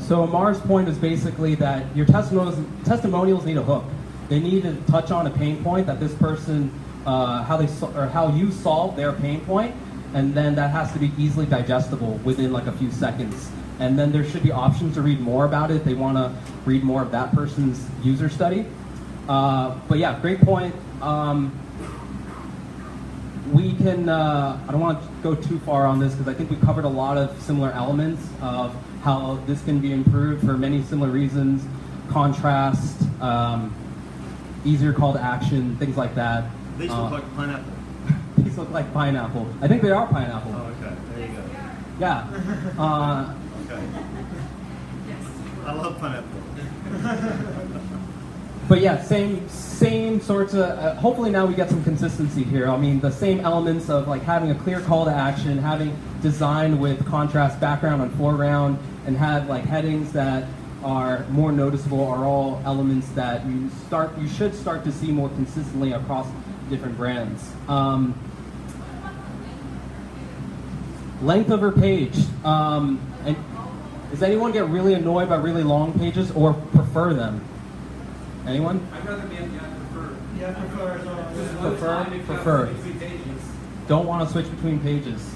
B: So Amar's point is basically that your testimonials need a hook. They need to touch on a pain point that this person, how you solve their pain point, and then that has to be easily digestible within like a few seconds. And then there should be options to read more about it if they want to read more of that person's user study. But yeah, great point. We can, I don't want to go too far on this because I think we covered a lot of similar elements of how this can be improved for many similar reasons, contrast, easier call to action, things like that.
A: These look like pineapple.
B: These look like pineapple. I think they are pineapple.
A: Oh, okay. There you go.
B: Yeah.
A: Okay. I love pineapple.
B: But yeah, same sorts of, hopefully now we get some consistency here. I mean, the same elements of like having a clear call to action, having design with contrast background and foreground, and have like headings that are more noticeable are all elements that you should start to see more consistently across different brands. Length of her page. And does anyone get really annoyed by really long pages or prefer them? Anyone?
I: I'd rather be at the prefer.
M: yeah, prefer as well.
B: Prefer.
I: Between pages.
B: Don't want to switch between pages.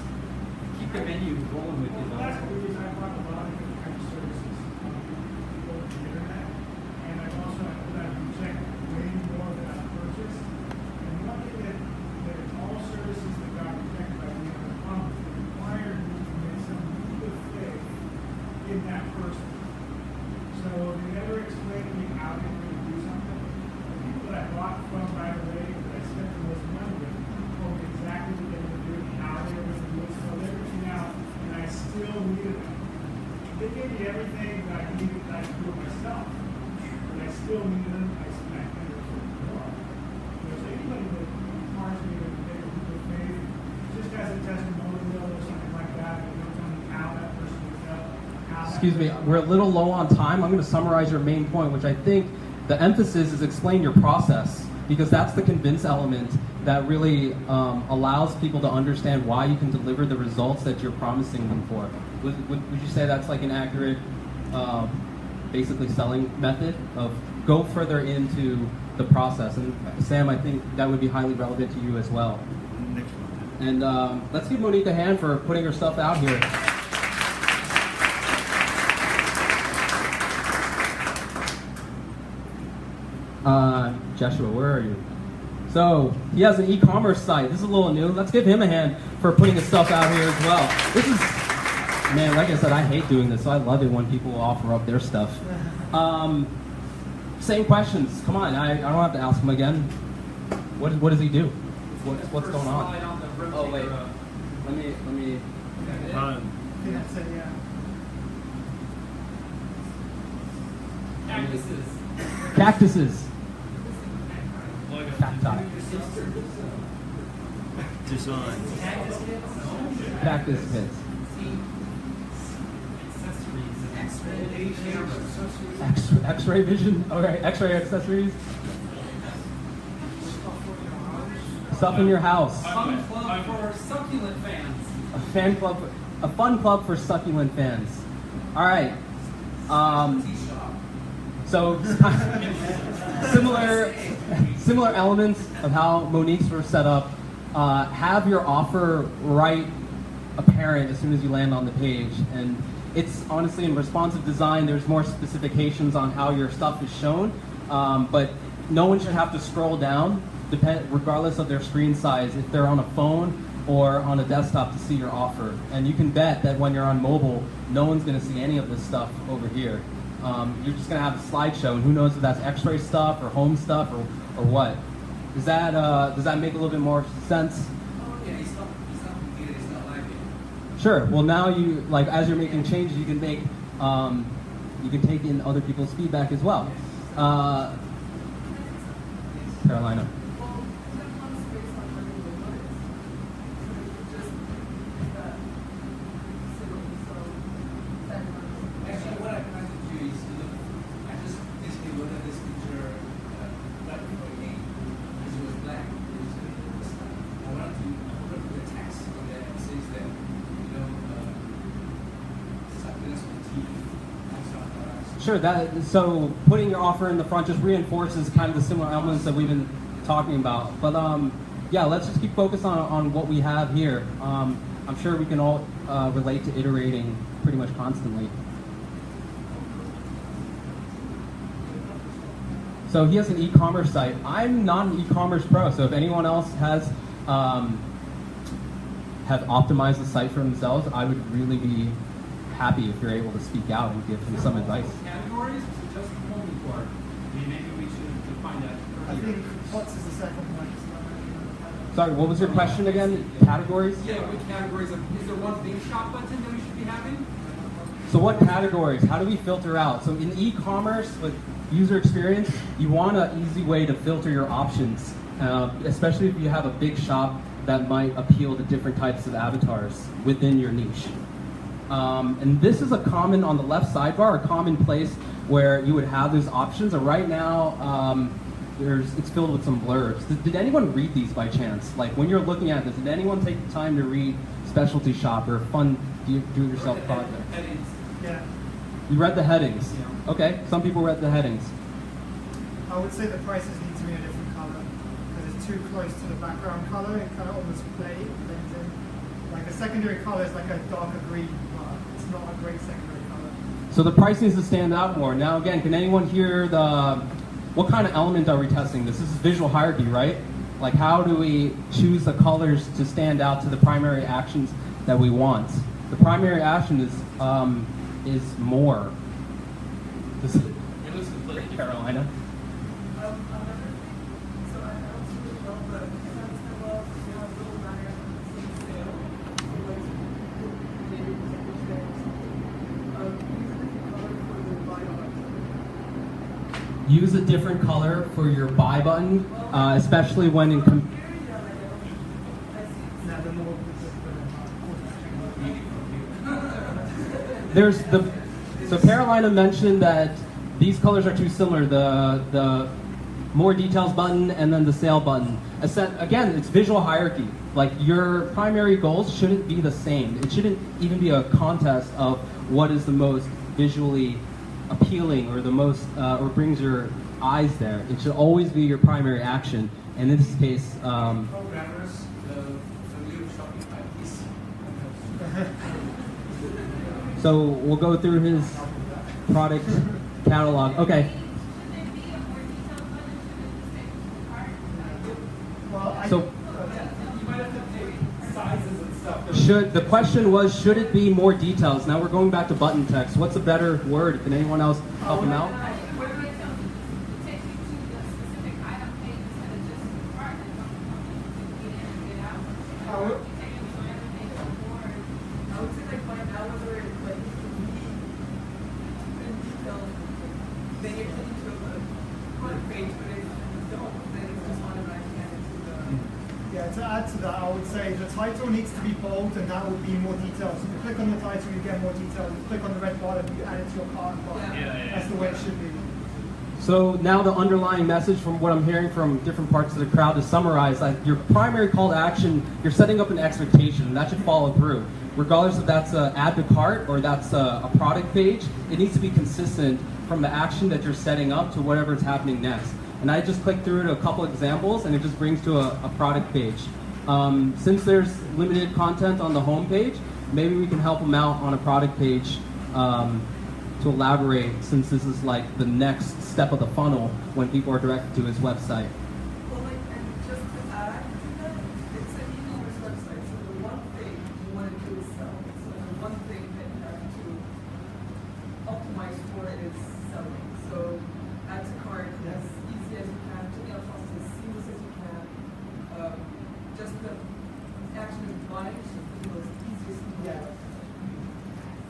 I: Keep the menu rolling with you.
D: Well, that's the reason I brought a lot of different kinds of services. People on the internet, and I've also checked way more than I've purchased. And one thing that all services that got protected by the internet promise, they required me to make some good faith in that person. So they never explained to me how they were going to do something. The people that I bought from right away, that I spent the most money with, told me exactly what they were going to do and how they were going to do it. So they were reaching out, and I still needed them. They gave me everything that I needed that I could do it myself. But I still needed them. I spent more. There's anybody that requires me to make a good faith, just as a testimonial or something like that, they don't tell me how that person was out.
B: Excuse me, we're a little low on time. I'm going to summarize your main point, which I think the emphasis is explain your process, because that's the convince element that really allows people to understand why you can deliver the results that you're promising them for. Would you say that's like an accurate, basically selling method of go further into the process? And Sam, I think that would be highly relevant to you as well.
A: Next one.
B: And let's give Monique a hand for putting her stuff out here. Joshua, where are you? So he has an e-commerce site. This is a little new. Let's give him a hand for putting his stuff out here as well. This is, man, like I said, I hate doing this, so I love it when people offer up their stuff. Same questions. Come on, I don't have to ask him again. What does he do? What's going on?
C: Oh wait, let me.
M: I think that's it, yeah.
B: Cactuses. Cacti.
A: Design.
B: Cactus pits. X-ray vision. Okay, X-ray accessories. Stuff in your house.
I: Fun club for succulent fans.
B: A fun club for succulent fans. All right. So similar elements of how Monique's were set up. Have your offer right apparent as soon as you land on the page, and it's honestly in responsive design. There's more specifications on how your stuff is shown, but no one should have to scroll down, regardless of their screen size, if they're on a phone or on a desktop, to see your offer. And you can bet that when you're on mobile, no one's going to see any of this stuff over here. You're just going to have a slideshow, and who knows if that's X-ray stuff or home stuff or what. Does that make a little bit more sense?
E: Oh yeah, it's not complicated, it's not like it.
B: Sure. Well, now you, like, as you're making changes, you can make you can take in other people's feedback as well. Carolina.
E: Actually, what I plan to do is I just basically looked at this picture right before the game because it was black. I wanted to put the text on there that says that, you know, succulents with teeth and stuff like that.
B: Sure. So putting your offer in the front just reinforces kind of the similar elements that we've been talking about. But yeah, let's just keep focused on what we have here. I'm sure we can all relate to iterating pretty much constantly. So he has an e-commerce site. I'm not an e-commerce pro, so if anyone else has have optimized the site for themselves, I would really be happy if you're able to speak out and give them some advice.
I: Categories or just home report? I mean, maybe we should define that
M: I
I: earlier.
M: think what's is the second one?
B: Sorry, what was your question again? Categories?
I: Yeah, what categories? Is there one big shop button that we should be having?
B: So what categories? How do we filter out? So in e-commerce with user experience, you want an easy way to filter your options, especially if you have a big shop that might appeal to different types of avatars within your niche. And this is a common, on the left sidebar, a common place where you would have those options. And right now, it's filled with some blurbs. Did anyone read these by chance? Like when you're looking at this, did anyone take the time to read specialty shop or fun do-it-yourself project?
M: Yeah.
B: You read the headings? Okay, some people read the headings.
M: I would say the prices need to be a different color because it's too close to the background color. It kind of almost blends in. Like a secondary color is like a darker green, but it's not a great secondary color.
B: So the price needs to stand out more. Now again, can anyone hear what kind of element are we testing? This is visual hierarchy, right? Like how do we choose the colors to stand out to the primary actions that we want? The primary action is more. This is,
C: It looks completely
B: Carolina. Use a different color for your buy button, especially when in so Carolina mentioned that these colors are too similar, the more details button and then the sale button. Again, it's visual hierarchy. Like your primary goals shouldn't be the same. It shouldn't even be a contest of what is the most visually appealing or the most or brings your eyes there. It should always be your primary action. And in this case,
E: Programmers, the new shopping piece.
B: so we'll go through his product catalog. Okay. So
I: You might have to take sizes and stuff.
B: the question was, should it be more details? Now we're going back to button text. What's a better word? Can anyone else help him out?
F: I would say like by now whether it's like in detail, then you're taking to a product page, but if you don't, then it's just automatically added to the.
M: Yeah, to add to that, I would say the title needs to be bold, and that would be more details. If you click on the title, you get more details. If you click on the red button, you add it to your cart bar. That's the way it should be.
B: So now the underlying message from what I'm hearing from different parts of the crowd to summarize, your primary call to action, you're setting up an expectation, and that should follow through. Regardless if that's add to cart or that's a product page, it needs to be consistent from the action that you're setting up to whatever is happening next. And I just clicked through to a couple examples, and it just brings to a product page. Since there's limited content on the home page, maybe we can help them out on a product page to elaborate, since this is like the next step of the funnel when people are directed to his website.
F: Well, like, and just to add to that, it's an e-commerce website, so the one thing you want to do is sell. So the one thing that you have to optimize for is selling. So add to cart as easy as you can, checking out process as seamless as you can. Just the action of buying should be the most easiest thing.
M: Yeah.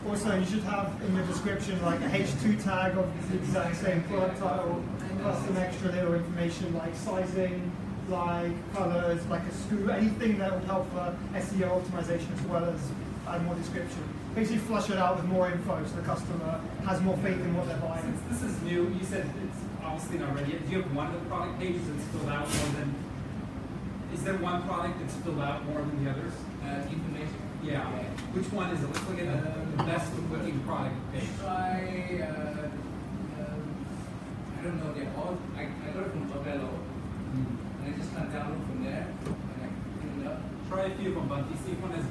M: Also, you should have in your description like a H2 tag of the exact same product title, plus some extra little information like sizing, like colors, like a screw, anything that would help for SEO optimization as well as add more description. Basically flush it out with more info so the customer has more faith in what they're buying.
I: Since this is new, you said it's obviously not ready yet. Do you have one of the product pages that's filled out more than, is there one product that's filled out more than the others?
H: Information.
I: Yeah. Which one is it? Let's look at the best looking product page.
H: I don't know. They're all. I got it from Tabello, and I just kind of download from there, and I clean it up.
I: Try a few of them, Bunty. See if one has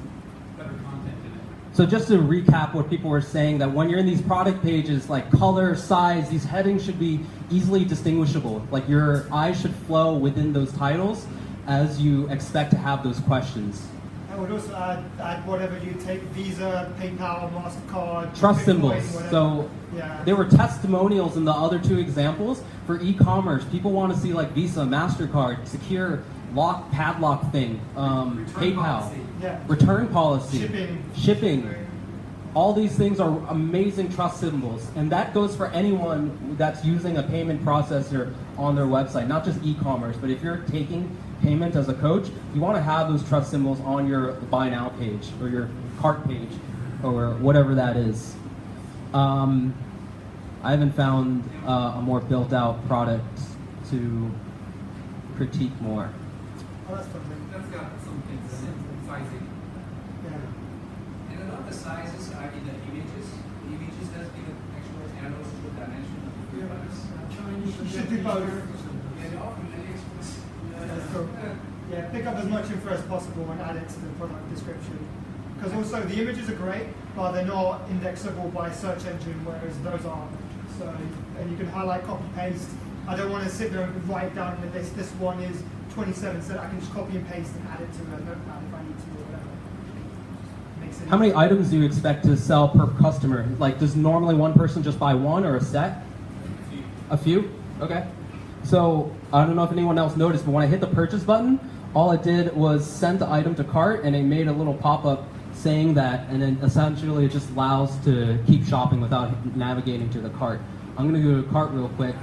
I: better content in it.
B: So just to recap what people were saying, that when you're in these product pages, like color, size, these headings should be easily distinguishable. Like your eyes should flow within those titles as you expect to have those questions.
M: I would also add whatever you take, Visa, PayPal, MasterCard.
B: Trust
M: Bitcoin,
B: symbols.
M: whatever.
B: So
M: yeah.
B: there were testimonials in the other two examples for e-commerce. People want to see like Visa, MasterCard, secure lock, padlock thing, PayPal,
I: policy.
M: Yeah.
B: return policy,
M: Shipping.
B: All these things are amazing trust symbols, and that goes for anyone that's using a payment processor on their website, not just e-commerce, but if you're taking payment as a coach, you want to have those trust symbols on your buy now page or your cart page or whatever that is. I haven't found a more built out product to critique more.
M: Oh, that's fun.
I: That's got some things in it. Sizing.
M: Yeah.
H: And a lot of the sizes are in the images. The images has been actual arrows to the dimension of the buttons.
M: You should do both.
H: Yeah, they're often AliExpress.
M: That's cool. Yeah, pick up as much info as possible and add it to the product description. Because also the images are great, but they're not indexable by search engine, whereas those are. So, and you can highlight, copy, paste. I don't want to sit there and write down the list. This one is 27, so I can just copy and paste and add it to a notepad if I need to or whatever. Makes it
B: How many
M: easy.
B: items do you expect to sell per customer? Like, does normally one person just buy one or a set? A few? Okay. So, I don't know if anyone else noticed, but when I hit the purchase button, all it did was send the item to cart, and it made a little pop-up saying that, and then essentially it just allows to keep shopping without navigating to the cart. I'm going to go to cart real quick.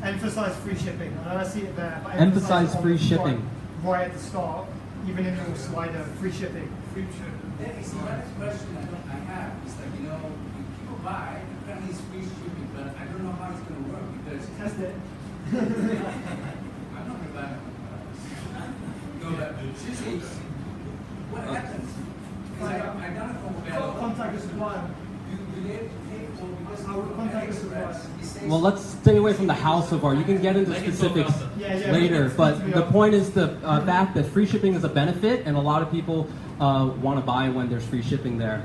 M: Emphasize free shipping. I know I see it there. But
B: Emphasize
M: it on
B: free
M: the front,
B: shipping.
M: Right at the start, even in your slider, free shipping.
H: There is another question I have. It's like, you know, people buy, apparently it's free shipping, but I don't know how it's going to work because
M: Test it.
H: I'm not going to buy it. No, but seriously, what happens? Because I got it from Bello.
M: Contact the supplier.
H: Do they pay for because
M: I would contact the supplier.
H: it says
B: Well, let's stay away from the how so far. You can get into specifics later, but the point is the fact that free shipping is a benefit, and a lot of people want to buy when there's free shipping there.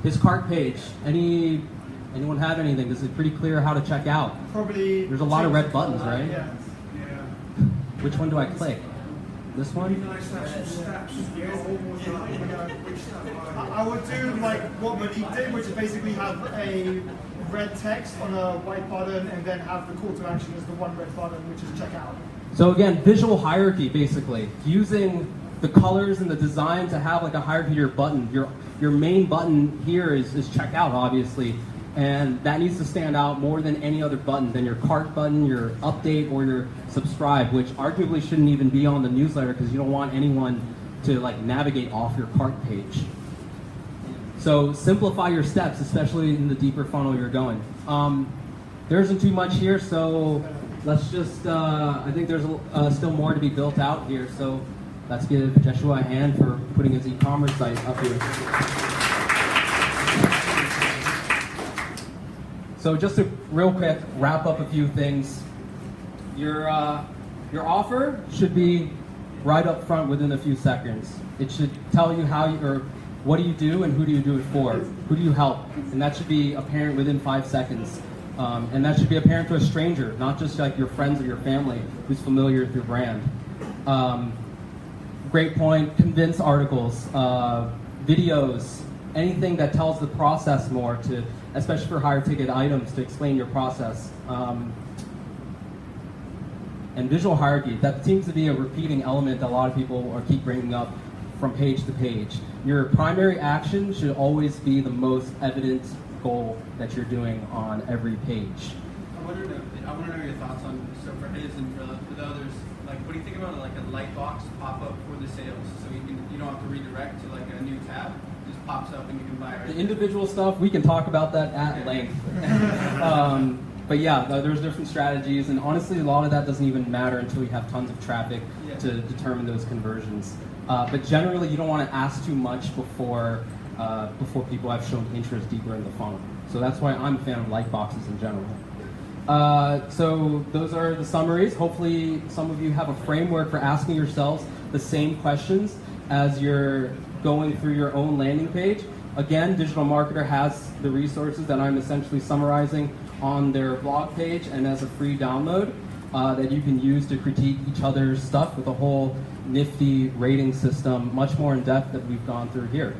B: His cart page, anyone have anything? Is it pretty clear how to check out?
M: Probably.
B: There's a lot of red buttons, right?
M: Yeah.
B: Which one do I click? This one?
M: I would do like what Malik did, which is basically have a red text on a white button and then have the call to action as the one red button, which is checkout.
B: So again, visual hierarchy, basically. Using the colors and the design to have like a hierarchy to your button. Your main button here is checkout, obviously. And that needs to stand out more than any other button, than your cart button, your update, or your subscribe, which arguably shouldn't even be on the newsletter because you don't want anyone to like navigate off your cart page. So simplify your steps, especially in the deeper funnel you're going. There isn't too much here, so let's just, I think there's still more to be built out here, so let's give Joshua a hand for putting his e-commerce site up here. So just to real quick wrap up a few things. Your offer should be right up front within a few seconds. It should tell you how you, or what do you do and who do you do it for? Who do you help? And that should be apparent within 5 seconds. And that should be apparent to a stranger, not just like your friends or your family who's familiar with your brand. Great point. Convince articles, videos, anything that tells the process more, to, especially for higher ticket items, to explain your process. And visual hierarchy, that seems to be a repeating element that a lot of people keep bringing up from page to page. Your primary action should always be the most evident goal that you're doing on every page.
N: I want to know your thoughts on, so for his and for the others, like what do you think about like a light box pop up for the sales, so you don't have to redirect to like a new tab, it just pops up and you can buy it right
B: The
N: there.
B: individual stuff, we can talk about that at length. But yeah, there's different strategies, and honestly, a lot of that doesn't even matter until you have tons of traffic to determine those conversions. But generally, you don't want to ask too much before people have shown interest deeper in the funnel. So that's why I'm a fan of light boxes in general. So those are the summaries. Hopefully, some of you have a framework for asking yourselves the same questions as you're going through your own landing page. Again, Digital Marketer has the resources that I'm essentially summarizing on their blog page and as a free download that you can use to critique each other's stuff with a whole nifty rating system, much more in depth that we've gone through here.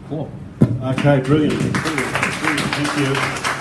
B: Cool.
A: Okay, brilliant. Thank you.